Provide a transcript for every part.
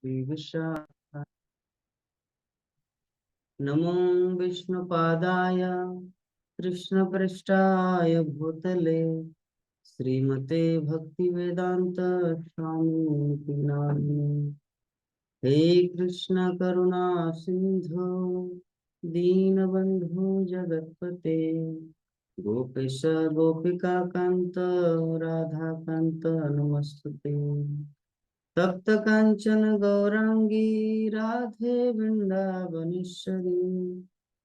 विवशा नमो विष्णुपादाय कृष्णपृष्ठाय भूतले श्रीमते भक्तिवेदांत स्वामी नामिने। हे कृष्ण करुणा सिंधु दीनबंधु जगतपते गोपेश गोपिका कांत राधा कांत नमस्तुते। तप्त कांचन गौरांगी राधे वृंदावनेश्वरी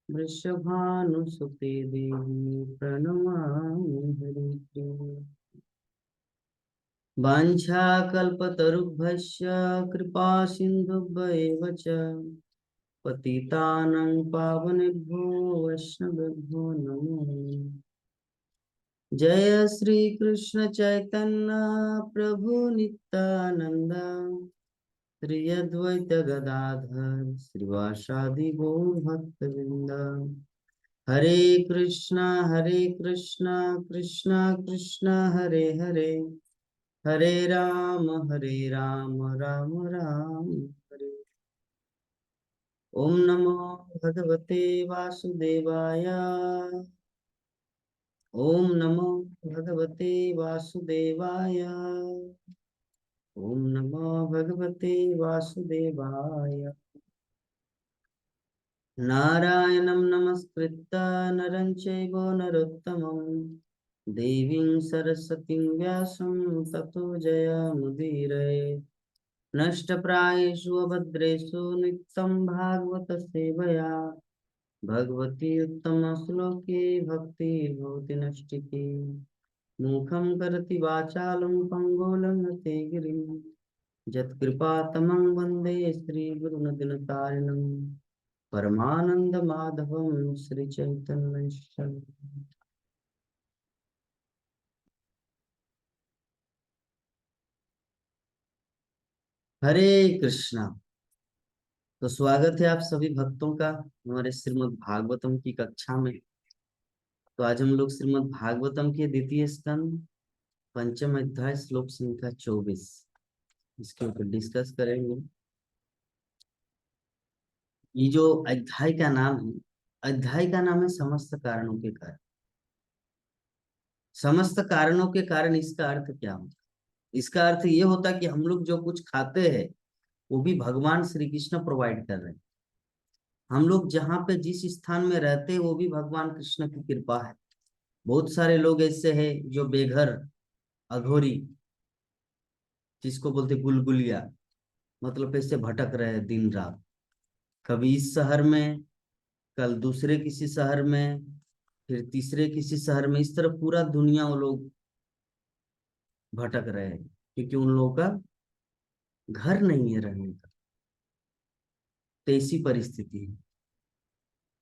वृषभानुसुते देवी प्रणमामि हरिप्रिये। वाञ्छाकल्पतरुभ्यश्च कृपा सिन्धुभ्येव च पतितानां पावनेभ्यो वैष्णवेभ्यो नमो। जय श्री कृष्ण चैतन्य प्रभु नित्यानंद श्री अद्वैत गदाधर श्रीवासादि गौर भक्तवृंद। हरे कृष्णा कृष्णा कृष्णा हरे हरे हरे राम राम राम हरे। ओम नमो भगवते वासुदेवाय। ओम नमो भगवते वासुदेवाय। ओम नमो भगवते वासुदेवाय। नारायणं नमस्कृत्य नरं चैव नरोत्तमं देवीं सरस्वतीं व्यासं ततो जयमुदीरये। नष्टप्रायेषु अभद्रेषु नित्यं भागवत सेवया भगवती उत्तम श्लोके भक्ति भवति नष्टिके। मुखं करोति वाचालं पंगुलं गिरिं यत्कृपातमं वन्दे श्रीगुरुनदिनतारिणं परमानंद माधवं श्री चैतन्य। हरे कृष्णा। तो स्वागत है आप सभी भक्तों का हमारे श्रीमद् भागवतम की कक्षा में। तो आज हम लोग श्रीमद् भागवतम के द्वितीय स्कंद पंचम अध्याय श्लोक संख्या 24 इसके ऊपर डिस्कस करेंगे। ये जो अध्याय का नाम है, अध्याय का नाम है समस्त कारणों के कारण। समस्त कारणों के कारण इसका अर्थ क्या होता है? इसका अर्थ ये होता है कि हम लोग जो कुछ खाते हैं वो भी भगवान श्री कृष्ण प्रोवाइड कर रहे हैं। हम लोग जहाँ पे जिस स्थान में रहते हैं वो भी भगवान कृष्ण की कृपा है। बहुत सारे लोग ऐसे हैं जो बेघर अघोरी, जिसको बोलते गुलगुलिया, मतलब ऐसे भटक रहे हैं दिन रात, कभी इस शहर में, कल दूसरे किसी शहर में, फिर तीसरे किसी शहर में। इस तरह पूरा दुनिया वो लोग भटक रहे हैं क्योंकि उन लोगों का घर नहीं है रहने का। तो ऐसी परिस्थिति है।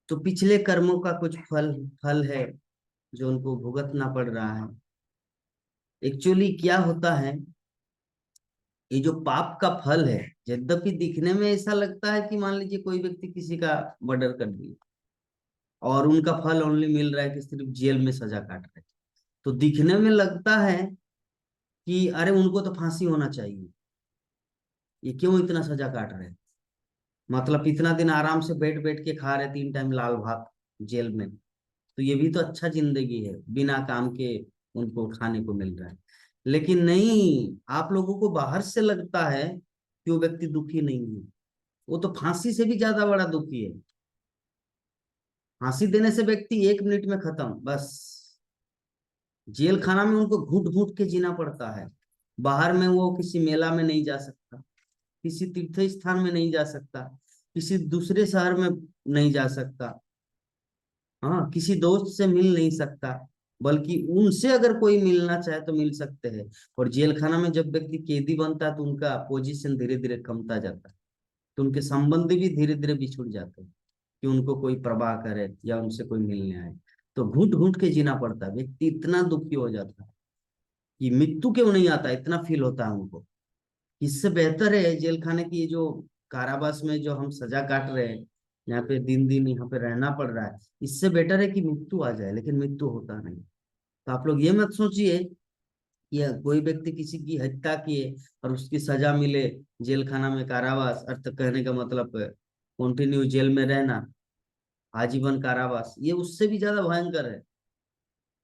तो पिछले कर्मों का कुछ फल फल है जो उनको भुगतना पड़ रहा है। एक्चुअली क्या होता है, ये जो पाप का फल है, यद्यपि दिखने में ऐसा लगता है कि मान लीजिए कोई व्यक्ति किसी का मर्डर कर दिया और उनका फल ओनली मिल रहा है कि सिर्फ जेल में सजा काट रहे हैं, तो दिखने में लगता है कि अरे उनको तो फांसी होना चाहिए, ये क्यों इतना सजा काट रहे हैं। मतलब इतना दिन आराम से बैठ बैठ के खा रहे 3 टाइम लाल भात जेल में, तो ये भी तो अच्छा जिंदगी है, बिना काम के उनको खाने को मिल रहा है। लेकिन नहीं, आप लोगों को बाहर से लगता है कि वो व्यक्ति दुखी नहीं है, वो तो फांसी से भी ज्यादा बड़ा दुखी है। फांसी देने से व्यक्ति 1 मिनट में खत्म, बस। जेल खाना में उनको घुट घुट के जीना पड़ता है। बाहर में वो किसी मेला में नहीं जा सकता, किसी तीर्थ स्थान में नहीं जा सकता, किसी दूसरे शहर में नहीं जा सकता, हाँ, किसी दोस्त से मिल नहीं सकता, बल्कि उनसे अगर कोई मिलना चाहे तो मिल सकते हैं। और जेल खाना में जब व्यक्ति कैदी बनता है तो उनका पोजीशन धीरे धीरे कमता जाता है, तो उनके संबंध भी धीरे धीरे बिछुड़ जाते हैं कि उनको कोई परवाह करे या उनसे कोई मिलने आए। तो घुट घुट के जीना पड़ता है, व्यक्ति इतना दुखी हो जाता है कि मृत्यु क्यों नहीं आता, इतना फील होता है उनको। इससे बेहतर है जेल खाने की ये जो कारावास में जो हम सजा काट रहे हैं, यहाँ पे दिन दिन यहाँ पे रहना पड़ रहा है, इससे बेटर है कि मृत्यु आ जाए, लेकिन मृत्यु होता नहीं। तो आप लोग ये मत सोचिए या कोई व्यक्ति किसी की हत्या किए और उसकी सजा मिले, जेल खाना में कारावास, अर्थ कहने का मतलब कंटिन्यू जेल में रहना, आजीवन कारावास, ये उससे भी ज्यादा भयंकर है,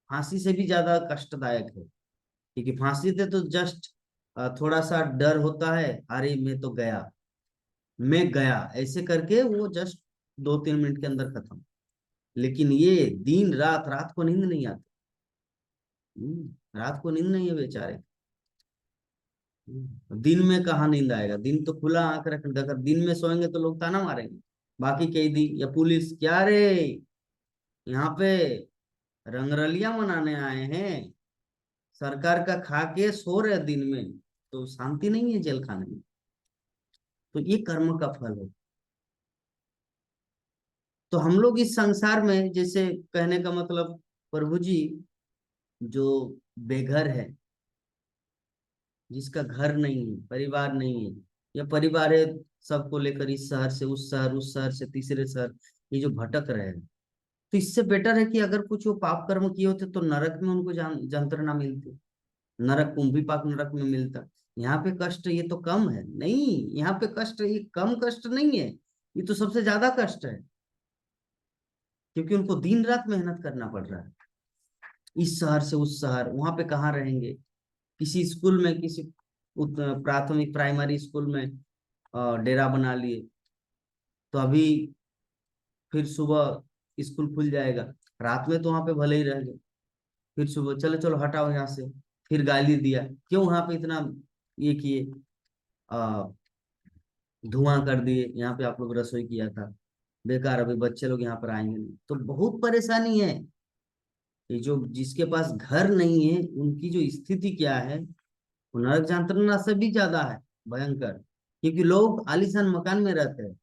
फांसी से भी ज्यादा कष्टदायक है। क्योंकि फांसी से तो जस्ट थोड़ा सा डर होता है, अरे मैं गया ऐसे करके वो जस्ट 2-3 मिनट के अंदर खत्म। लेकिन ये दिन रात, रात को नींद नहीं आती। रात को नींद नहीं है बेचारे। दिन में कहाँ नींद आएगा, दिन तो खुला आंख रख, अगर दिन में सोएंगे तो लोग ताना मारेंगे, बाकी कैदी या पुलिस, क्या रे यहाँ पे रंगरलिया मनाने आए हैं, सरकार का खा के सो रहे दिन में, तो शांति नहीं है जेल खाने में। तो ये कर्म का फल है। तो हम लोग इस संसार में, जैसे कहने का मतलब, प्रभु जी जो बेघर है, जिसका घर नहीं है, परिवार नहीं है, या परिवार है सबको लेकर इस शहर से उस शहर, उस शहर से तीसरे शहर, ये जो भटक रहे हैं, तो इससे बेटर है कि अगर कुछ वो पाप कर्म किए होते तो नरक में उनको जंत्रणा मिलती, नरक कुंभी पाक नरक में मिलता। यहाँ पे कष्ट ये तो कम है, नहीं, यहाँ पे कष्ट ये कम कष्ट नहीं है, ये तो सबसे ज्यादा कष्ट है, क्योंकि उनको दिन रात मेहनत करना पड़ रहा है, इस शहर से उस शहर, वहां पे कहाँ रहेंगे, किसी स्कूल में, किसी प्राथमिक प्राइमरी स्कूल में डेरा बना लिए, तो अभी फिर सुबह स्कूल खुल जाएगा, रात में तो वहां पे भले ही रह गए, फिर सुबह चलो चलो हटाओ यहाँ से, फिर गाली दिया, क्यों वहां पे इतना ये किए, आ, धुआं कर दिए, यहाँ पे आप लोग रसोई किया था, बेकार, अभी बच्चे लोग यहाँ पर आएंगे नहीं, तो बहुत परेशानी है। ये जो जिसके पास घर नहीं है उनकी जो स्थिति क्या है, वो नरक यातना से भी ज्यादा है, भयंकर, क्योंकि लोग आलीशान मकान में रहते हैं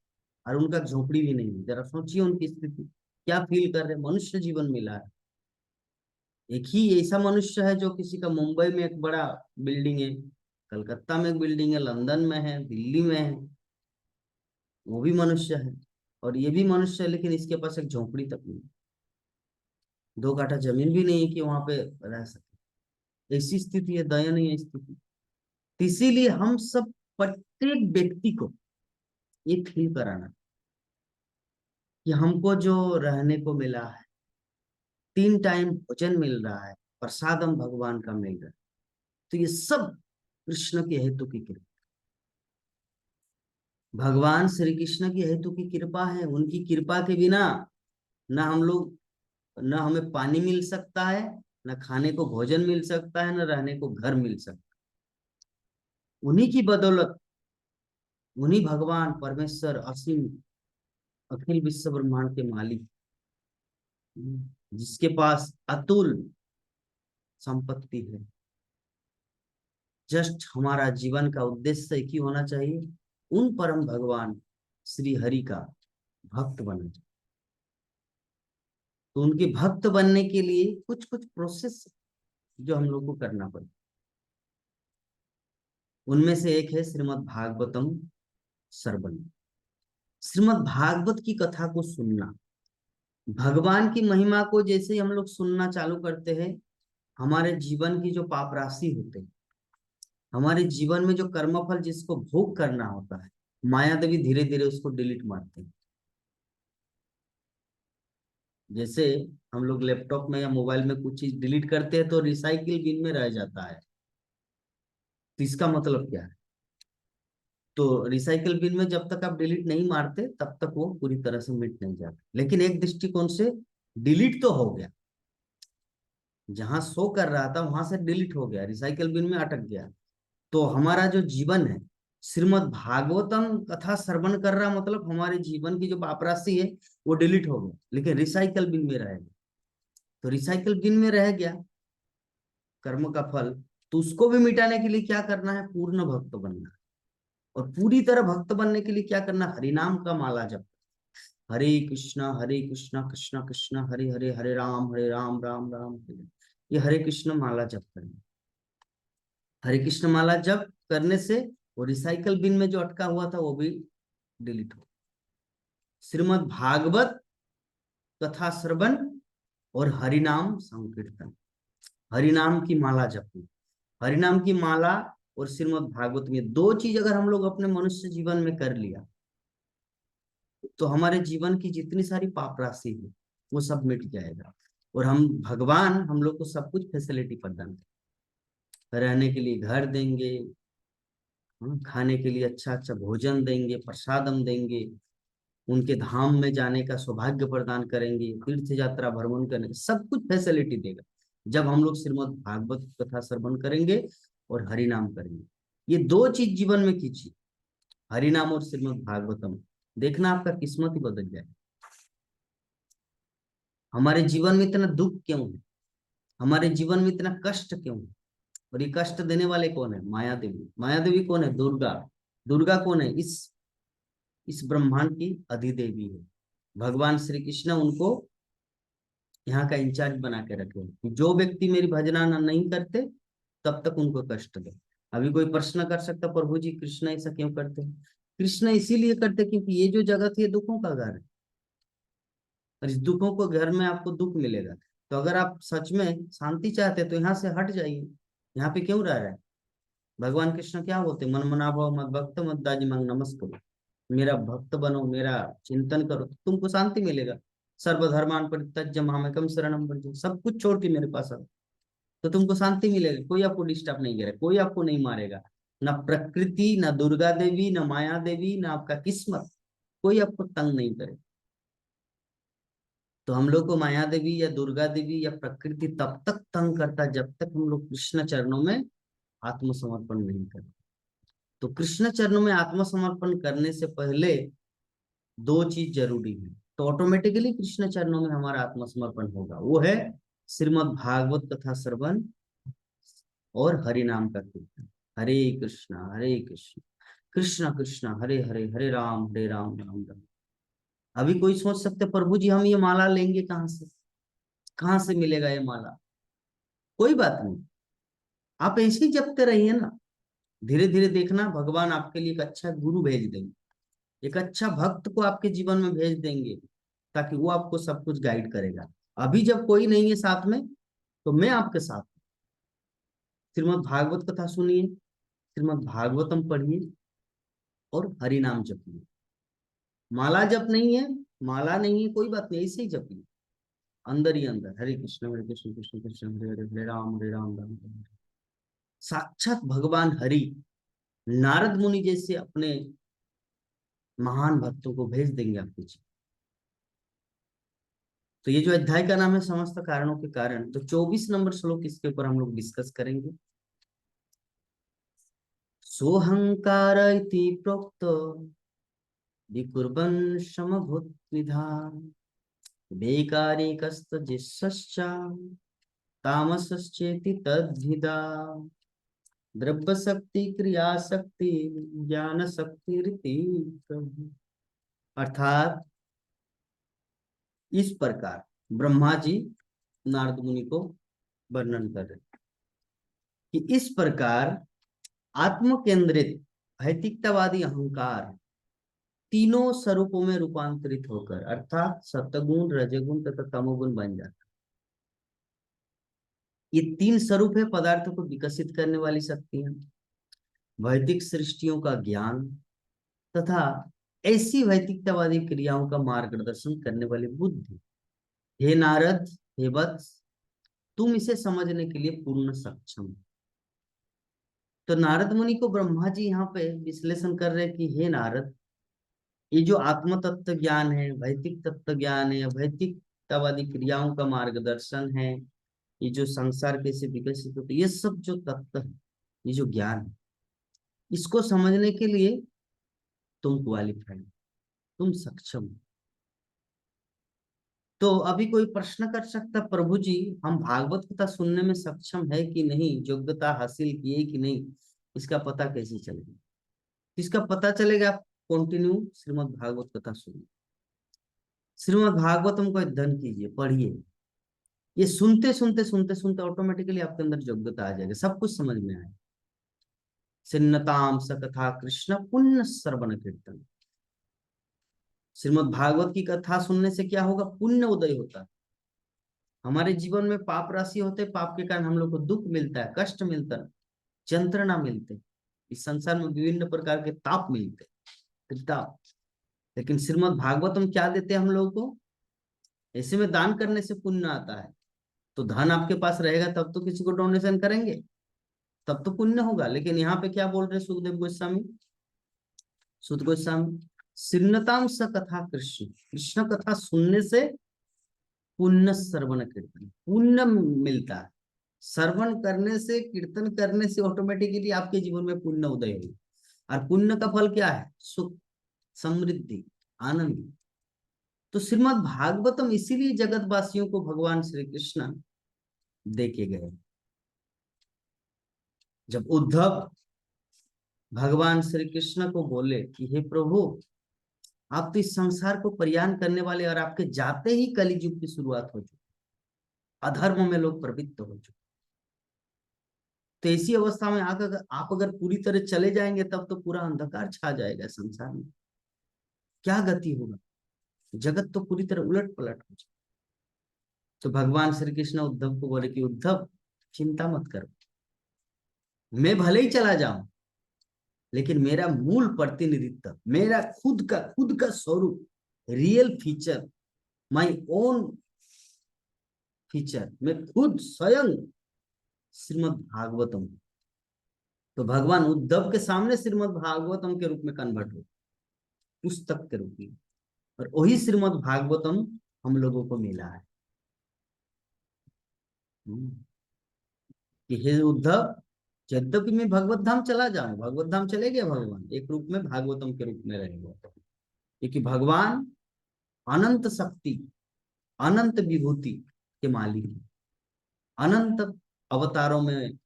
और उनका झोपड़ी भी नहीं है। जरा सोचिए उनकी स्थिति, क्या फील कर रहे हैं, मनुष्य जीवन मिला है। एक ही ऐसा मनुष्य है जो किसी का मुंबई में एक बड़ा बिल्डिंग है, कलकत्ता में एक बिल्डिंग है, लंदन में है, दिल्ली में है, वो भी मनुष्य है, और ये भी मनुष्य है, लेकिन इसके पास एक झोपड़ी तक नहीं, 2 काठा जमीन भी नहीं है कि वहां पे रह सके। ऐसी स्थिति है, दयनीय स्थिति। तो इसीलिए हम सब, प्रत्येक व्यक्ति को ये फील कराना कि हमको जो रहने को मिला है, 3 टाइम भोजन मिल रहा है, प्रसादम भगवान का मिल रहा है, तो ये सब कृष्ण के हेतु की कृपा, भगवान श्री कृष्ण की हेतु की कृपा है। उनकी कृपा के बिना ना हम लोग, न हमें पानी मिल सकता है, न खाने को भोजन मिल सकता है, न रहने को घर मिल सकता है। उन्हीं की बदौलत, उन्हीं भगवान परमेश्वर असीम अखिल विश्व ब्रह्मांड के मालिक, जिसके पास अतुल संपत्ति है, जस्ट हमारा जीवन का उद्देश्य एक ही होना चाहिए, उन परम भगवान श्री हरि का भक्त बनना चाहिए। तो उनके भक्त बनने के लिए कुछ कुछ प्रोसेस जो हम लोग को करना पड़े, उनमें से एक है श्रीमद् भागवतम श्रवण, श्रीमद् भागवत की कथा को सुनना। भगवान की महिमा को जैसे ही हम लोग सुनना चालू करते हैं, हमारे जीवन की जो पाप राशि होते हैं, हमारे जीवन में जो कर्मफल जिसको भोग करना होता है, माया देवी धीरे धीरे उसको डिलीट मारते हैं। जैसे हम लोग लैपटॉप में या मोबाइल में कुछ चीज डिलीट करते हैं तो रिसाइकिल बिन में रह जाता है, तो इसका मतलब क्या है, तो रिसाइकिल बिन में जब तक आप डिलीट नहीं मारते तब तक वो पूरी तरह से मिट नहीं जाता, लेकिन एक दृष्टिकोण से डिलीट तो हो गया, जहां शो कर रहा था वहां से डिलीट हो गया, रिसाइकिल बिन में अटक गया। तो हमारा जो जीवन है, श्रीमद् भागवतम कथा श्रवण कर रहा, मतलब हमारे जीवन की जो पाप राशि है वो डिलीट हो गया, लेकिन रिसाइकल बिन में रहेगा। तो रिसाइकल बिन में रह गया कर्म का फल, तो उसको भी मिटाने के लिए क्या करना है, पूर्ण भक्त बनना। और पूरी तरह भक्त बनने के लिए क्या करना, हरिनाम का माला जप, हरे कृष्णा कृष्णा कृष्णा हरे हरे, हरे राम राम राम हरे। ये हरे कृष्ण माला जप करना, हरे कृष्ण माला जप करने से वो रिसाइकल बिन में जो अटका हुआ था वो भी डिलीट हो। श्रीमद् भागवत कथा श्रवण और हरिनाम संकीर्तन, हरिनाम की माला जपना, हरिनाम की माला और श्रीमद् भागवत में, दो चीज अगर हम लोग अपने मनुष्य जीवन में कर लिया तो हमारे जीवन की जितनी सारी पाप राशि है वो सब मिट जाएगा। और हम भगवान हम लोग को सब कुछ फैसिलिटी प्रदान करें, रहने के लिए घर देंगे, खाने के लिए अच्छा अच्छा भोजन देंगे, प्रसादम देंगे, उनके धाम में जाने का सौभाग्य प्रदान करेंगे, तीर्थ यात्रा भ्रमण करने सब कुछ फैसिलिटी देगा जब हम लोग श्रीमद् भागवत कथा श्रवण करेंगे और हरि नाम करेंगे। ये दो चीज जीवन में कीजिए, हरि नाम और श्रीमद् भागवतम, देखना आपका किस्मत ही बदल जाए। हमारे जीवन में इतना दुख क्यों है, हमारे जीवन में इतना कष्ट क्यों है? और ये कष्ट देने वाले कौन है? माया देवी। माया देवी कौन है? दुर्गा। दुर्गा कौन है? इस ब्रह्मांड की अधिदेवी है। भगवान श्री कृष्ण उनको यहाँ का इंचार्ज बना के रखे कि जो व्यक्ति मेरी भजना नहीं करते तब तक उनको कष्ट दे। अभी कोई प्रश्न कर सकता, प्रभु जी कृष्ण ऐसा क्यों करते हैं? कृष्ण इसीलिए करते क्योंकि ये जो जगत है दुखों का घर है, और इस दुखों को घर में आपको दुख मिलेगा। तो अगर आप सच में शांति चाहते तो यहाँ से हट जाइए, यहाँ पे क्यों रह रहे हैं? भगवान कृष्ण क्या बोलते? मन मना भाव मत भक्त मत दाजी मंग नमस् करो, मेरा भक्त बनो, मेरा चिंतन करो तो तुमको शांति मिलेगा। सर्वधर्मान परित्यज्य मामेकम शरणम व्रज, सब कुछ छोड़ के मेरे पास आओ तो तुमको शांति मिलेगी। कोई आपको डिस्टर्ब नहीं करेगा, कोई आपको नहीं मारेगा, ना प्रकृति, ना दुर्गा देवी, ना माया देवी, ना आपका किस्मत, कोई आपको तंग नहीं करे। तो हम लोग को माया देवी या दुर्गा देवी या प्रकृति तब तक तंग करता जब तक हम लोग कृष्ण चरणों में आत्मसमर्पण नहीं करते। तो कृष्ण चरणों में आत्मसमर्पण करने से पहले दो चीज जरूरी है, तो ऑटोमेटिकली कृष्ण चरणों में हमारा आत्मसमर्पण होगा, वो है श्रीमद् भागवत कथा श्रवण और हरि नाम का कीर्तन। हरे कृष्ण कृष्ण कृष्ण हरे हरे, हरे राम राम राम। अभी कोई सोच सकते प्रभु जी हम ये माला लेंगे कहाँ से, कहाँ से मिलेगा ये माला? कोई बात नहीं, आप ऐसे ही जपते रहिए ना, धीरे धीरे देखना भगवान आपके लिए एक अच्छा गुरु भेज देंगे, एक अच्छा भक्त को आपके जीवन में भेज देंगे, ताकि वो आपको सब कुछ गाइड करेगा। अभी जब कोई नहीं है साथ में तो मैं आपके साथ, श्रीमद् भागवत कथा सुनिए, श्रीमद् भागवतम पढ़िए और हरि नाम जपिए। माला जप नहीं है, माला नहीं है, कोई बात नहीं, ऐसे ही जपिए अंदर ही अंदर, हरे कृष्ण कृष्ण कृष्ण हरे हरे, हरे राम राम राम। साक्षात भगवान हरि नारद मुनि जैसे अपने महान भक्तों को भेज देंगे आपके जीवन। तो ये जो अध्याय का नाम है समस्त कारणों के कारण, तो 24 नंबर श्लोक इसके ऊपर हम लोग डिस्कस करेंगे। सोहंकार इति प्रोक्तो विकुर्वन् समभूद्विधा वैकारिकस्तजिश्च तामसश्चेति तद्धिदा द्रव्य शक्ति क्रिया शक्ति ज्ञान शक्ति रीति। अर्थात इस प्रकार ब्रह्मा जी नारद मुनि को वर्णन कर रहे कि इस प्रकार आत्म केंद्रित भौतिकतावादी अहंकार तीनों स्वरूपों में रूपांतरित होकर, अर्थात सतगुण रजगुण तथा तमोगुण बन जाता। ये तीन स्वरूप है पदार्थों को विकसित करने वाली शक्तियां, भौतिक सृष्टियों का ज्ञान तथा ऐसी भौतिकतावादी क्रियाओं का मार्गदर्शन करने वाली बुद्धि। हे नारद, हे वत्स, तुम इसे समझने के लिए पूर्ण सक्षम हो। तो नारद मुनि को ब्रह्मा जी यहाँ पे विश्लेषण कर रहे हैं कि हे नारद, ये जो आत्म तत्व ज्ञान है, भौतिक तत्व ज्ञान है, भौतिकतावादी क्रियाओं का मार्गदर्शन है, ये जो संसार कैसे विकसित होते, ये सब जो तत्व है, ये जो ज्ञान है, इसको समझने के लिए तुम क्वालिफाइड, तुम सक्षम हो। तो अभी कोई प्रश्न कर सकता प्रभु जी हम भागवत कथा सुनने में सक्षम है कि नहीं, योग्यता हासिल किए कि नहीं, इसका पता कैसे चलेगा? इसका पता चलेगा आप कंटिन्यू श्रीमद् भागवत कथा सुनिए, श्रीमद् भागवतम को अध्ययन कीजिए, पढ़िए। ये सुनते सुनते सुनते सुनते ऑटोमेटिकली आपके अंदर योग्यता आ जाएगा, सब कुछ समझ में आएगा। सिन्नताम सकथा कृष्ण पुण्य श्रवण कीर्तन। श्रीमद् भागवत की कथा सुनने से क्या होगा? पुण्य उदय होता है। हमारे जीवन में पाप राशि होते, पाप के कारण हम लोग को दुख मिलता है, कष्ट मिलता है, यंत्रणा मिलते, इस संसार में विभिन्न प्रकार के ताप मिलते, त्रिताप। लेकिन श्रीमद् भागवतम क्या देते हैं हम लोगों को? ऐसे में दान करने से पुण्य आता है। तो धन आपके पास रहेगा तब तो किसी को डोनेशन करेंगे, तब तो पुण्य होगा। लेकिन यहाँ पे क्या बोल रहे सुखदेव गोस्वामी? सुत गोस्वामी, श्रृणताम स कथा कृष्ण, कृष्ण कथा सुनने से पुण्य श्रवण कीर्तन, पुण्य मिलता है। श्रवण करने से, कीर्तन करने से ऑटोमेटिकली आपके जीवन में पुण्य उदय होगा। और पुण्य का फल क्या है? सुख, समृद्धि, आनंद। तो श्रीमद् भागवतम इसीलिए जगत वासियों को भगवान श्री कृष्ण देके गए। जब उद्धव भगवान श्री कृष्ण को बोले कि हे प्रभु, आप तो इस संसार को परियान करने वाले, और आपके जाते ही कलियुग की शुरुआत हो चुकी, अधर्म में लोग प्रवृत्त हो चुके। तो ऐसी अवस्था में आकर आप अगर पूरी तरह चले जाएंगे तब तो पूरा अंधकार छा जाएगा संसार में, क्या गति होगा? जगत तो पूरी तरह उलट पलट हो जाए। तो भगवान श्री कृष्ण उद्धव को बोले कि उद्धव, चिंता मत करो, मैं भले ही चला जाऊं, लेकिन मेरा मूल प्रतिनिधित्व, मेरा खुद का स्वरूप, real feature, my own feature, मैं खुद स्वयं श्रीमद् भागवतम। तो भगवान उद्धव के सामने श्रीमद् भागवतम के रूप में कन्वर्ट हो, पुस्तक के रूप में, और वही श्रीमद् भागवतम हम लोगों को मिला है। कि हे उद्धव, यद्यपि मैं भगवत धाम चला जाऊं, भगवत धाम चले गए भगवान, एक रूप में भागवतम के रूप में रहेंगे, क्योंकि भगवान अनंत शक्ति, अनंत विभूति के मालिक है। अनंत अवतारों में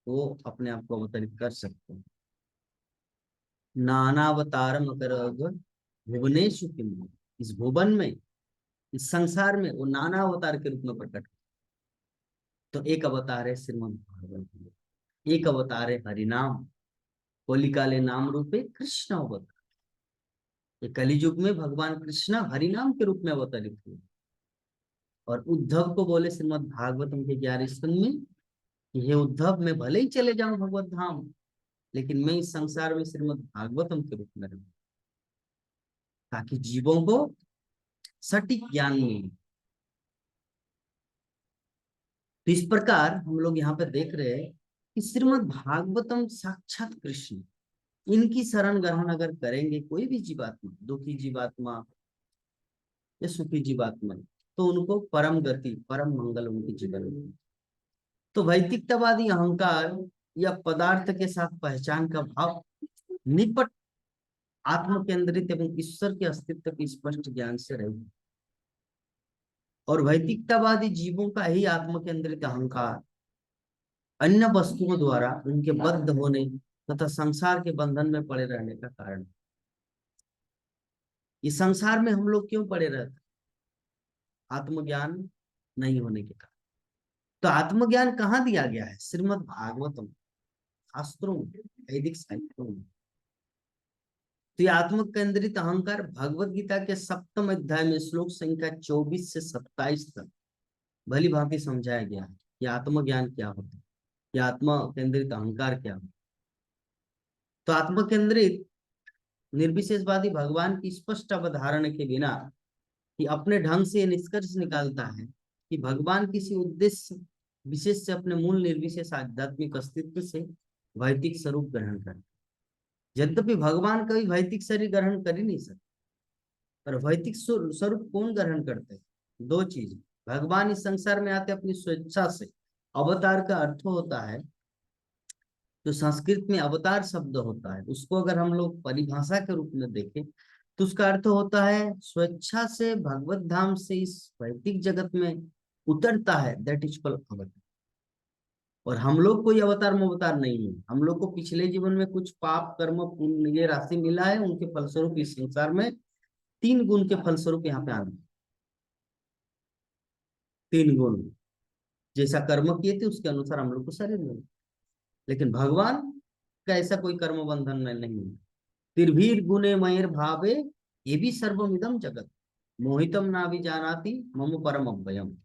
वो अपने आप को अवतरित कर सकते हैं। नानावतारम अकर भुवनेशु किम, इस भुवन में, इस संसार में वो नाना अवतार के रूप में प्रकट। तो एक अवतार है श्रीमद् भागवत, एक अवतार है हरिनाम, कोलिकाले नाम रूपे कृष्ण अवतार। ये कलियुग में भगवान कृष्ण हरिनाम के रूप में अवतरित हुए, और उद्धव को बोले श्रीमद् भागवतम के 11 स्कंद में कि हे उद्धव, मैं भले ही चले जाऊं भगवत धाम, लेकिन मैं इस संसार में श्रीमद् भागवतम के रूप में रहूं, ताकि जीवों को सटीक ज्ञान मिले। तो इस प्रकार हम लोग यहाँ पे देख रहे हैं कि श्रीमद् भागवतम साक्षात कृष्ण, इनकी शरण ग्रहण अगर करेंगे कोई भी जीवात्मा, दुखी जीवात्मा या सुखी जीवात्मा, तो उनको परम गति, परम मंगल उनके जीवन में। तो वैदिकतावादी अहंकार या पदार्थ के साथ पहचान का भाव निपट आत्म केंद्रित एवं ईश्वर के अस्तित्व के स्पष्ट ज्ञान से रहे। और वैदिकतावादी जीवों का ही आत्म केंद्रित अहंकार अन्य वस्तुओं द्वारा उनके बद्ध होने तथा संसार के बंधन में पड़े रहने का कारण। इस संसार में हम लोग क्यों पड़े रहते? आत्मज्ञान नहीं होने के कारण। तो आत्मज्ञान कहाँ दिया गया है? श्रीमद् भागवतम, शास्त्रों में, वैदिक साहित्यों में। तो ये आत्म केंद्रित अहंकार भगवत गीता के 7वें अध्याय में श्लोक संख्या 24 से 27 तक भली भांति समझाया गया है कि आत्मज्ञान क्या होता है, ये आत्म केंद्रित अहंकार क्या होता है। तो आत्म केंद्रित निर्विशेषवादी भगवान की स्पष्ट अवधारणा के बिना कि अपने ढंग से निष्कर्ष निकालता है कि भगवान किसी उद्देश्य विशेष से अपने मूल निर्विशेष आध्यात्मिक अस्तित्व से भौतिक स्वरूप ग्रहण करते। यद्यपि भगवान कभी भौतिक शरीर ग्रहण कर ही नहीं सकते, पर भौतिक स्वरूप कौन ग्रहण करते हैं? दो चीज। भगवान इस संसार में आते अपनी स्वेच्छा से। अवतार का अर्थ होता है, जो संस्कृत में अवतार शब्द होता है, उसको अगर हम लोग परिभाषा के रूप में देखें तो उसका अर्थ होता है स्वेच्छा से भगवत धाम से इस भौतिक जगत में उतरता है, दैट इज कॉल्ड अवतार। और हम लोग कोई अवतार अवतार नहीं है, हम लोग को पिछले जीवन में कुछ पाप कर्म पुण्य ये राशि मिला है, उनके फलस्वरूप इस संसार में 3 गुण के फलस्वरूप यहाँ पे आना। 3 गुण, जैसा कर्म किए थे उसके अनुसार हम लोग को शरीर मिला। लेकिन भगवान का ऐसा कोई कर्म बंधन में नहीं है। तिर्भीर गुणे मयर भावे ये भी सर्वमिदम जगत मोहितम ना भी जानाति मम परम अव्ययम।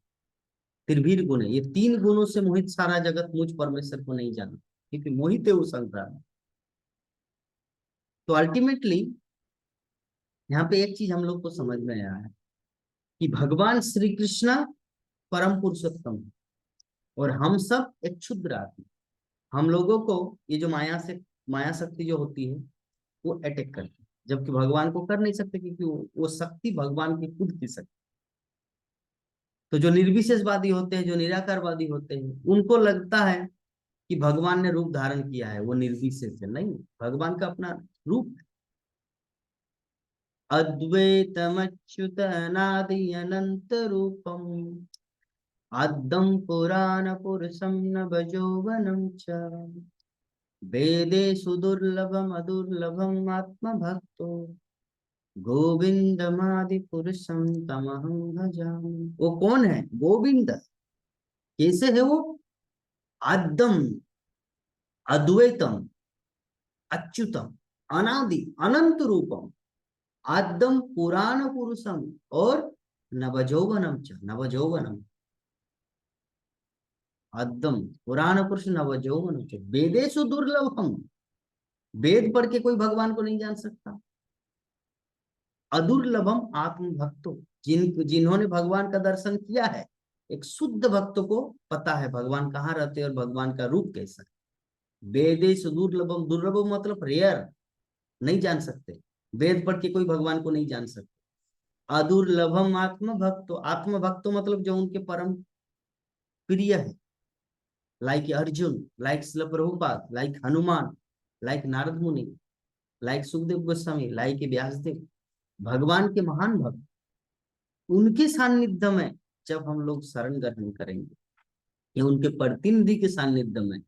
तिर्भीर गुणे, ये 3 गुणों से मोहित सारा जगत मुझ परमेश्वर को नहीं जाना। क्योंकि मोहित है वो संसार में। तो अल्टीमेटली यहाँ पे एक चीज हम लोग को समझ में आया है कि भगवान श्री कृष्ण परम पुरुषोत्तम है और हम सब एक क्षुद्र आत्मा। हम लोगों को ये जो माया शक्ति जो होती है वो अटैक करती है, जबकि भगवान को कर नहीं सकते, क्योंकि वो शक्ति भगवान की खुद की शक्ति। तो जो निर्विशेषवादी होते हैं, जो निराकारवादी होते हैं, उनको लगता है कि भगवान ने रूप धारण किया है, वो निर्विशेष है। नहीं, भगवान का अपना रूप है। अद्वैतमच्युत अनादि अनंत रूपम आद्यं पुराण पुरुषं नवयौवनं च वेदेषु दुर्लभम अदुर्लभम आत्मभक्तो गोविंदमादि पुरुषं तमहं भजामि। वो कौन है गोविंद? कैसे है वो? आद्यम, अद्वैतम, अच्युतम, अनादि अनंत रूपम, आद्यम पुराण पुरुषम और नवजौवनम च। नवजौवनम, आद्यम पुराण पुरुष नवजौवनम च वेदेषु दुर्लभम। वेद पढ़ के कोई भगवान को नहीं जान सकता। अदुर्लभम आत्म भक्तो, जिन्होंने भगवान का दर्शन किया है, एक शुद्ध भक्त को पता है भगवान कहाँ रहते हैं और भगवान का रूप कैसा है। वेदेषु दुर्लभम, दुर्लभम मतलब रेयर, नहीं जान सकते। वेद पढ़ के कोई भगवान को नहीं जान सकते। अदुर्लभम आत्म भक्तो, आत्म भक्तो मतलब जो उनके परम प्रिय है, लाइक अर्जुन, लाइक शिल प्रभुपाद, लाइक हनुमान, लाइक नारद मुनि, लाइक सुखदेव गोस्वामी, लाइक व्यासदेव, भगवान के महान भक्त, उनके सानिध्य में जब हम लोग शरण ग्रहण करेंगे या उनके प्रतिनिधि के सानिध्य में,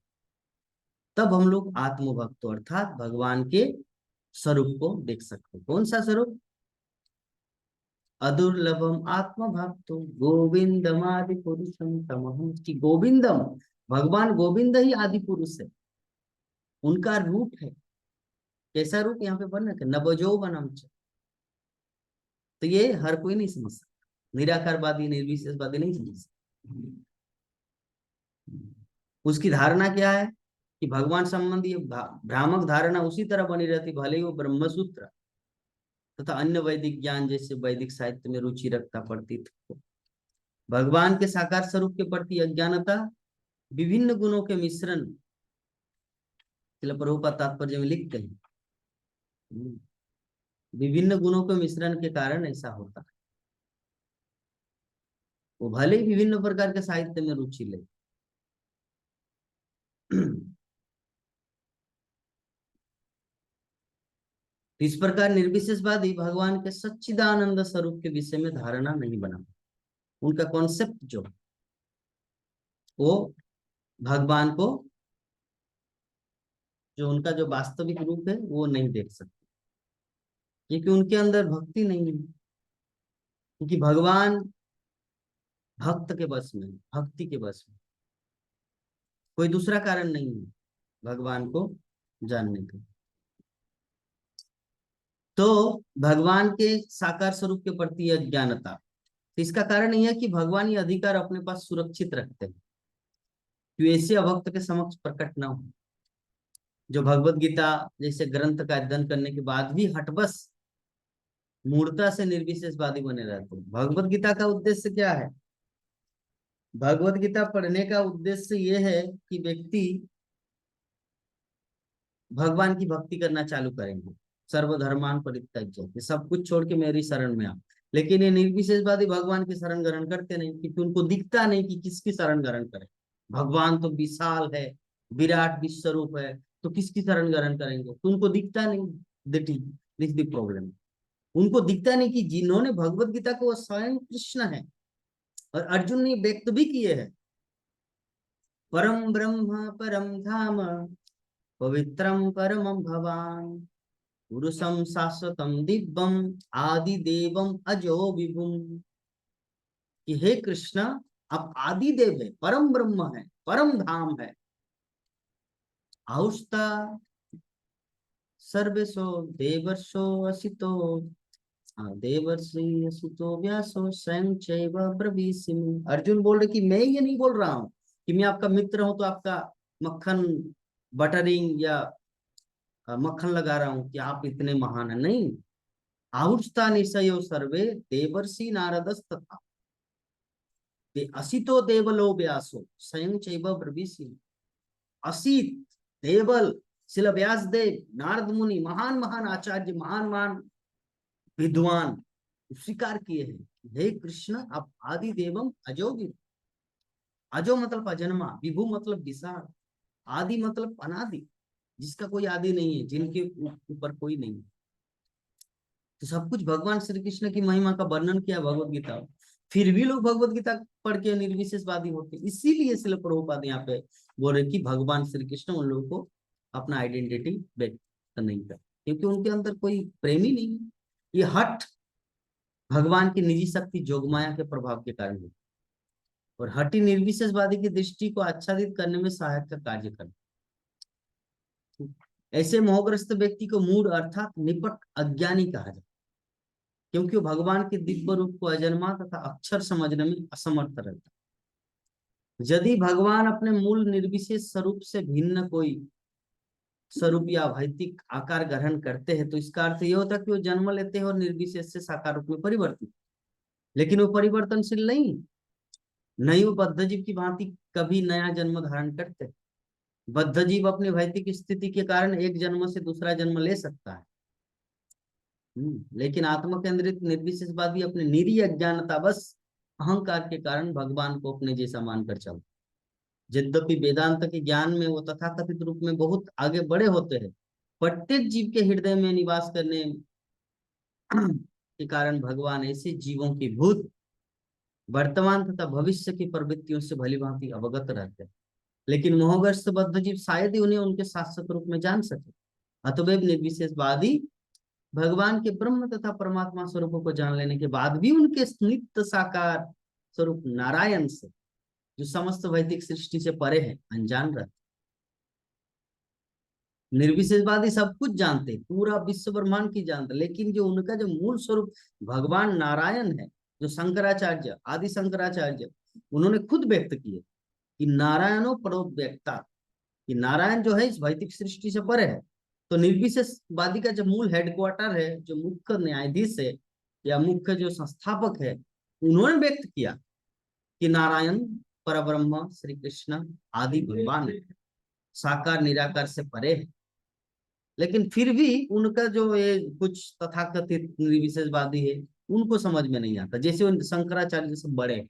तब हम लोग आत्मभक्त अर्थात भगवान के स्वरूप को देख सकते हैं। कौन सा स्वरूप? अदुर्लभम आत्मभक्तो गोविंदम आदि पुरुषम तमहम। कि गोविंदम, भगवान गोविंद ही आदि पुरुष है, उनका रूप है। कैसा रूप यहाँ पे वर्णन है? नवजौवनम च। तो ये हर कोई नहीं समझ सकता, निराकारवादी निर्विशेषवादी नहीं समझ सकता। उसकी धारणा क्या है कि भगवान संबंधी भ्रामक धारणा उसी तरह बनी रहती, भले ही वो ब्रह्मसूत्र तथा अन्य वैदिक ज्ञान जैसे वैदिक साहित्य में रुचि रखता प्रतीत हो। भगवान के साकार स्वरूप के प्रति अज्ञानता विभिन्न गुणों के मिश्रण, प्रभुपाद तात्पर्य में लिखते हैं, विभिन्न गुणों के मिश्रण के कारण ऐसा होता है। वो भले ही विभिन्न प्रकार के साहित्य में रुचि ले। इस प्रकार निर्विशेषवादी भगवान के सच्चिदानंद स्वरूप के विषय में धारणा नहीं बना। उनका कॉन्सेप्ट जो वो भगवान को, जो उनका जो वास्तविक रूप है वो नहीं देख सकते, क्योंकि उनके अंदर भक्ति नहीं है। क्योंकि भगवान भक्त के बस में, भक्ति के बस में, कोई दूसरा कारण नहीं है भगवान को जानने का। तो भगवान के साकार स्वरूप के प्रति अज्ञानता, तो इसका कारण यह है कि भगवान ये अधिकार अपने पास सुरक्षित रखते हैं कि ऐसे अभक्त के समक्ष प्रकट ना हो, जो भगवत गीता जैसे ग्रंथ का अध्ययन करने के बाद भी हटबस मूर्ता से निर्विशेषवादी बने रहते हैं। भगवत गीता का उद्देश्य क्या है? भगवत गीता पढ़ने का उद्देश्य यह है कि व्यक्ति भगवान की भक्ति करना चालू करेंगे। सर्वधर्मान परित्यज्य, सब कुछ छोड़ के मेरी शरण में आओ। लेकिन ये निर्विशेषवादी भगवान की शरण ग्रहण करते नहीं, क्योंकि उनको दिखता नहीं कि किसकी शरण ग्रहण करें। भगवान तो विशाल है, विराट विश्व रूप है, तो किसकी शरण ग्रहण करेंगे? तो उनको दिखता नहीं। This the problem. उनको दिखता नहीं कि जिन्होंने भगवत गीता को स्वयं कृष्ण है, और अर्जुन ने व्यक्त भी किए हैं, परम ब्रह्म परम धाम पवित्रम परमं भवान पुरुषम शाश्वतम दिव्यम आदि देवम अजो विभुम। कि हे कृष्ण, आप आदि देव है, परम ब्रह्म है, परम धाम है। आहुस्ता सर्वेशो देवर्षो असितो, देवर्षि असितो व्यासो स्वयं चैव ब्रवीषिमि। अर्जुन बोल रहे कि मैं ये नहीं बोल रहा हूं कि मैं आपका मित्र हूं तो आपका मक्खन बटरिंग या मक्खन लगा रहा हूं कि आप इतने महान हैं, नहीं। आहुस्ता निशयो सर्वे देवर्षि नारदस्तथा असितो देवलो व्यासो स्वयं चैव ब्रवीषि। असित देवल शिल व्यास देव, नारद मुनि, महान महान आचार्य, महान महान विद्वान स्वीकार किए हैं, हे कृष्ण आप आदि देवम अजो भी। अजो मतलब अजन्मा, विभु मतलब विशाल, आदि मतलब अनादि, जिसका कोई आदि नहीं है, जिनके ऊपर कोई नहीं है। तो सब कुछ भगवान श्री कृष्ण की महिमा का वर्णन किया भगवत गीता। फिर भी लोग भगवत गीता पढ़ के निर्विशेषवादी होते, इसीलिए श्रील प्रभुपाद यहाँ पे बोल रहे कि भगवान श्री कृष्ण उन लोगों को अपना आइडेंटिटी व्यक्त नहीं कर, क्योंकि उनके अंदर कोई प्रेम ही नहीं है। ये हट भगवान की निजी शक्ति जोगमाया के प्रभाव के कारण है, और हटी निर्विशेषवादी की दृष्टि को आच्छादित करने में सहायक का कार्य करता। ऐसे मोहग्रस्त व्यक्ति को मूढ़ अर्थात निपट अज्ञानी कहा जाता, क्योंकि वो भगवान के दिव्य रूप को अजन्मा तथा अक्षर समझने में असमर्थ रहता। यदि भगवान अपने मूल निर्विशेष स्वरूप से भिन्न कोई स्वरूप या भौतिक आकार ग्रहण करते हैं, तो इसका अर्थ यह होता है कि वो जन्म लेते हैं और निर्विशेष से साकार रूप में परिवर्तित, लेकिन वो परिवर्तनशील नहीं वो बद्ध जीव की भांति कभी नया जन्म धारण करते। बद्ध जीव अपनी भौतिक स्थिति के कारण एक जन्म से दूसरा जन्म ले सकता है, लेकिन आत्म केंद्रित निर्विशेषवादी अपने निरी अज्ञानता बस अहंकार के कारण भगवान को अपने जैसा मानकर चलते। यद्यपि वेदांत के ज्ञान में वो तथाकथित रूप में बहुत आगे बढ़े होते हैं, प्रत्येक जीव के हृदय में निवास करने के कारण भगवान ऐसे जीवों की भूत, वर्तमान तथा भविष्य की प्रवृत्तियों से भली भांति अवगत रहते हैं, लेकिन मोहग्रस्त बद्ध जीव शायद ही उन्हें उनके शाश्वत रूप में जान सके। अतएव निर्विशेषवादी भगवान के ब्रह्म तथा परमात्मा स्वरूपों को जान लेने के बाद भी उनके नित्य साकार स्वरूप नारायण से, जो समस्त वैदिक सृष्टि से परे है, अनजान रहते। निर्विशेषवादी सब कुछ जानते, पूरा विश्व ब्रह्मांड की जानते, लेकिन जो उनका जो मूल स्वरूप भगवान नारायण है, जो शंकराचार्य आदि शंकराचार्य उन्होंने खुद व्यक्त किए कि नारायणो परो व्यक्ता, कि नारायण जो है इस भौतिक सृष्टि से परे है। तो निर्विशेषवादी का जो मूल हेडक्वार्टर है, जो मुख्य न्यायाधीश है या मुख्य जो संस्थापक है, उन्होंने व्यक्त किया कि नारायण परब्रह्म श्री कृष्ण आदि भगवान साकार निराकार से परे है। लेकिन फिर भी उनका जो ये कुछ तथाकथित निर्विशेषवादी है, उनको समझ में नहीं आता, जैसे उन शंकराचार्य से बड़े,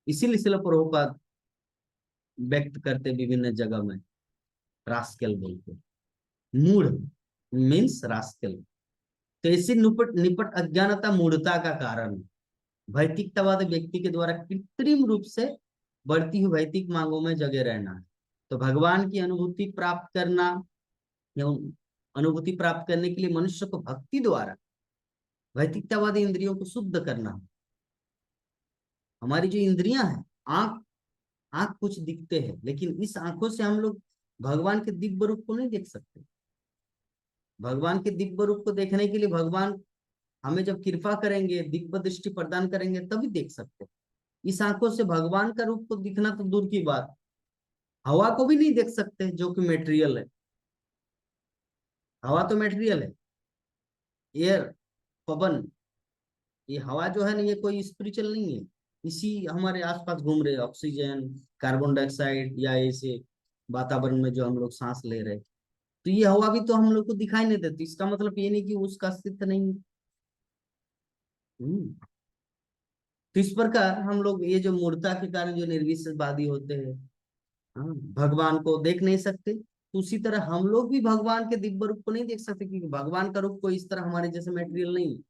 इसीलिए शिल प्रभुपाद व्यक्त करते विभिन्न जगह में रास्केल बोलते, मूढ़ मीन्स रास्केल। तो ऐसी निपट अज्ञानता मूढ़ता का कारण, भौतिकतावाद व्यक्ति के द्वारा कृत्रिम रूप से बढ़ती हुई भौतिक मांगों में जगे रहना है। तो भगवान की अनुभूति प्राप्त करना या अनुभूति प्राप्त करने के लिए मनुष्य को भक्ति द्वारा भौतिकतावादी इंद्रियों को शुद्ध करना। हमारी जो इंद्रियां हैं, आंख आंख कुछ दिखते हैं, लेकिन इस आंखों से हम लोग भगवान के दिव्य रूप को नहीं देख सकते। भगवान के दिव्य रूप को देखने के लिए भगवान हमें जब कृपा करेंगे, दिव्य दृष्टि प्रदान करेंगे, तभी देख सकते। इस आंखों से भगवान का रूप को दिखना तो दूर की बात, हवा को भी नहीं देख सकते जो कि मेटेरियल है। हवा तो मेटेरियल है, एयर, पवन, ये हवा जो है ना, ये कोई स्पिरिचुअल नहीं है। इसी हमारे आसपास घूम रहे ऑक्सीजन, कार्बन डाइऑक्साइड या ऐसे वातावरण में जो हम लोग सांस ले रहे, तो ये हवा भी तो हम लोग को दिखाई नहीं देती। इसका मतलब ये नहीं कि उसका अस्तित्व नहीं है। तो इस प्रकार हम लोग ये जो मूर्ता के कारण जो निर्विशेषवादी होते हैं, हाँ, भगवान को देख नहीं सकते, तो उसी तरह हम लोग भी भगवान के दिव्य रूप को नहीं देख सकते, क्योंकि भगवान का रूप को इस तरह हमारे जैसे मेटेरियल नहीं है।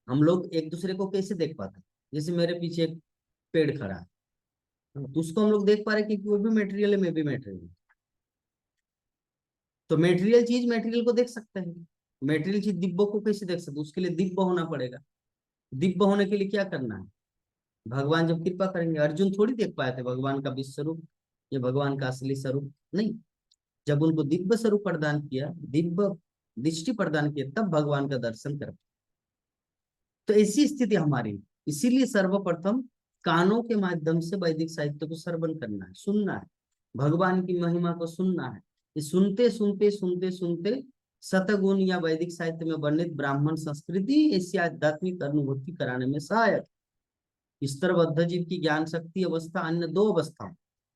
हम लोग एक दूसरे को कैसे देख पाते, जैसे मेरे पीछे एक पेड़ खड़ा है, तो उसको हम लोग देख पा रहे क्योंकि वो भी मेटेरियल है, मैं भी मेटेरियल हूँ। तो मेटेरियल चीज मेटेरियल को देख सकते हैं, मेटेरियल चीज दिव्य को कैसे देख सकते, उसके लिए दिव्य होना पड़ेगा। दिव्य होने के लिए क्या करना है, भगवान जब कृपा करेंगे। अर्जुन थोड़ी देख पाए थे भगवान का विश्व स्वरूप या भगवान का असली स्वरूप, नहीं। जब उनको दिव्य स्वरूप प्रदान किया, दिव्य दृष्टि प्रदान किया, तब भगवान का दर्शन कर। तो ऐसी स्थिति हमारी, इसीलिए सर्वप्रथम कानों के माध्यम से वैदिक साहित्य को श्रवण करना है, सुनना है। भगवान की महिमा को सुनना है। ये सुनते सुनते सुनते सुनते शतगुण या वैदिक साहित्य में वर्णित ब्राह्मण संस्कृति ऐसी आध्यात्मिक अनुभूति कराने में सहायक। स्तरबद्ध जीव की ज्ञान शक्ति अवस्था अन्य दो अवस्थाओं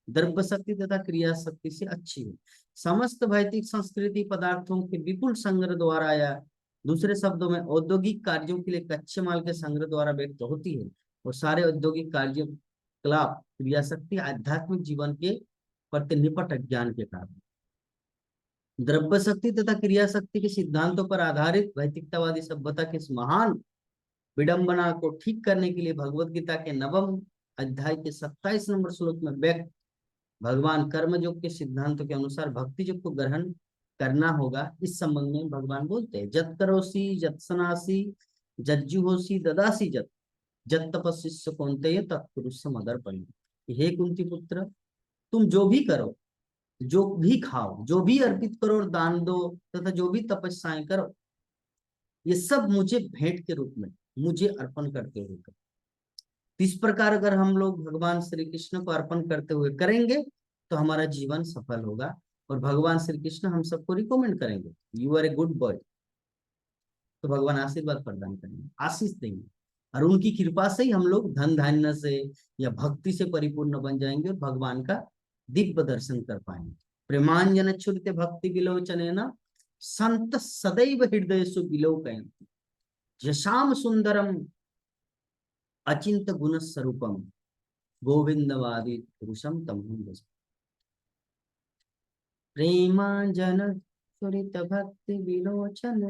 द्रव्य शक्ति तथा क्रिया शक्ति से अच्छी है। समस्त भौतिक संस्कृति पदार्थों के विपुल संग्रह द्वारा या दूसरे शब्दों में औद्योगिक कार्यों के लिए कच्चे माल के संग्रह द्वारा व्यक्त होती है। और सारे औद्योगिक कार्यकलाप क्रिया शक्ति आध्यात्मिक जीवन के प्रति निपट अज्ञान के कारण। द्रव्य शक्ति तथा क्रिया शक्ति के सिद्धांतों पर आधारित वैदिकतावादी सभ्यता के इस महान विडंबना को ठीक करने के लिए भगवत गीता के 9वें अध्याय के 27 नंबर श्लोक में व्यक्त भगवान कर्म योग के सिद्धांतों के अनुसार भक्ति योग को ग्रहण करना होगा। इस संबंध में भगवान बोलते हैं, जत करोसी जत सनासी जज्जुहोसी ददासी जत जत तपस्या कौन्तेय तत्पुरुष मदर पड़ी। हे कुंती पुत्र, तुम जो भी करो, जो भी खाओ, जो भी अर्पित करो और दान दो तथा जो भी तपस्याएं करो, ये सब मुझे भेंट के रूप में मुझे अर्पण करते हुए करो। इस प्रकार अगर हम लोग भगवान श्री कृष्ण को अर्पण करते हुए करेंगे तो हमारा जीवन सफल होगा। और भगवान श्री कृष्ण हम सबको रिकमेंड करेंगे, you are a good boy. तो भगवान आशीर्वाद प्रदान करेंगे, आशीष देंगे, और उनकी कृपा से ही हम लोग धन धान्य से या भक्ति से परिपूर्ण बन जाएंगे और भगवान का दिव्य दर्शन कर पाएंगे। प्रेमांजन छुरित भक्ति विलोचन न संत सदैव हृदय सु विलोकयन्ति यशाम सुंदरम अचिंत गुण स्वरूपम गोविंदवादी पुरुषम तम प्रेमांजन छुरित भक्ति विलोचन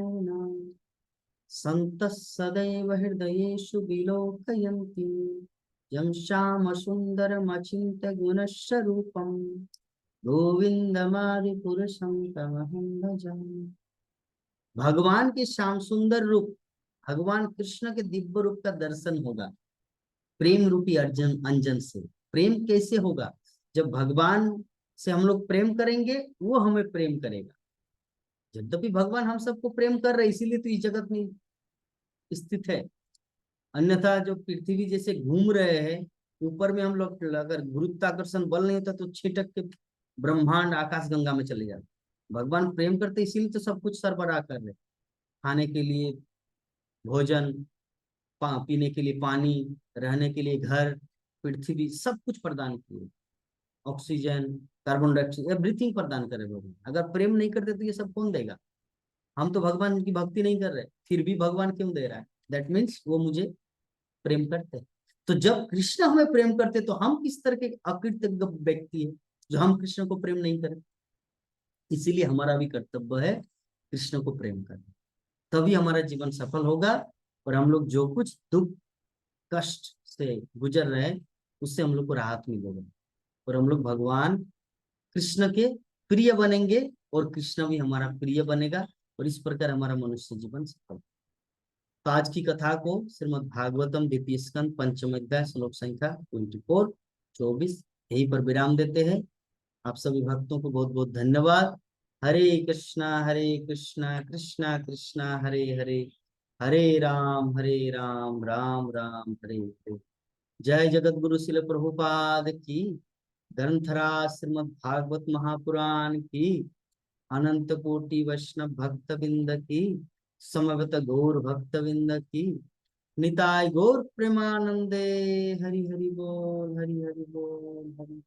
संत सदैव हृदयेषु विलोकयन्ति यं श्याम सुंदरम अचिंत गुण स्वरूपम गोविंदमादि पुरुषम तमहं भजामि। भगवान के श्याम सुंदर रूप, भगवान कृष्ण के दिव्य रूप का दर्शन होगा प्रेम रूपी अर्जन अंजन से। प्रेम कैसे होगा? जब भगवान से हम लोग प्रेम करेंगे, वो हमें प्रेम करेगा। यद्यपि भगवान हम सबको प्रेम कर रहे, इसीलिए तो इस जगत में स्थित है। अन्यथा जो पृथ्वी जैसे घूम रहे हैं ऊपर में, हम लोग अगर गुरुत्वाकर्षण बल नहीं होता तो छिटक के ब्रह्मांड आकाश गंगा में चले जाते। भगवान प्रेम करते इसीलिए तो सब कुछ सरबराह कर रहे, खाने के लिए भोजन, पीने के लिए पानी, रहने के लिए घर, पृथ्वी, सब कुछ प्रदान किए, ऑक्सीजन, कार्बन डाइऑक्साइड, एवरीथिंग प्रदान करे भगवान। अगर प्रेम नहीं करते तो ये सब कौन देगा? हम तो भगवान की भक्ति नहीं कर रहे, फिर भी भगवान क्यों दे रहा है? दैट मीन्स वो मुझे प्रेम करते हैं। तो जब कृष्ण हमें प्रेम करते तो हम किस तरह के अकृतज्ञ व्यक्ति है जो हम कृष्ण को प्रेम नहीं करें? इसीलिए हमारा भी कर्तव्य है कृष्ण को प्रेम करना, तभी हमारा जीवन सफल होगा। और हम लोग जो कुछ दुख कष्ट से गुजर रहे हैं उससे हम लोग को राहत मिलेगा, और हम लोग भगवान कृष्ण के प्रिय बनेंगे और कृष्ण भी हमारा प्रिय बनेगा, और इस प्रकार हमारा मनुष्य जीवन सफल। तो आज की कथा को श्रीमद् भागवतम द्वितीय स्कंद पंचम अध्याय श्लोक संख्या 24 यहीं पर विराम देते हैं। आप सभी भक्तों को बहुत बहुत धन्यवाद। हरे कृष्णा कृष्णा कृष्णा हरे हरे, हरे राम राम राम हरे हरे। जय जगत गुरु शिल प्रभुपाद की, ग्रंथराज श्रीमद् भागवत महापुराण की, अनंत कोटि वैष्णव भक्त बिंद की, समवेत गौर भक्त बिंद की, निताय गौर प्रेमानंदे। हरि हरि बोल, हरि हरि बोल, हरि।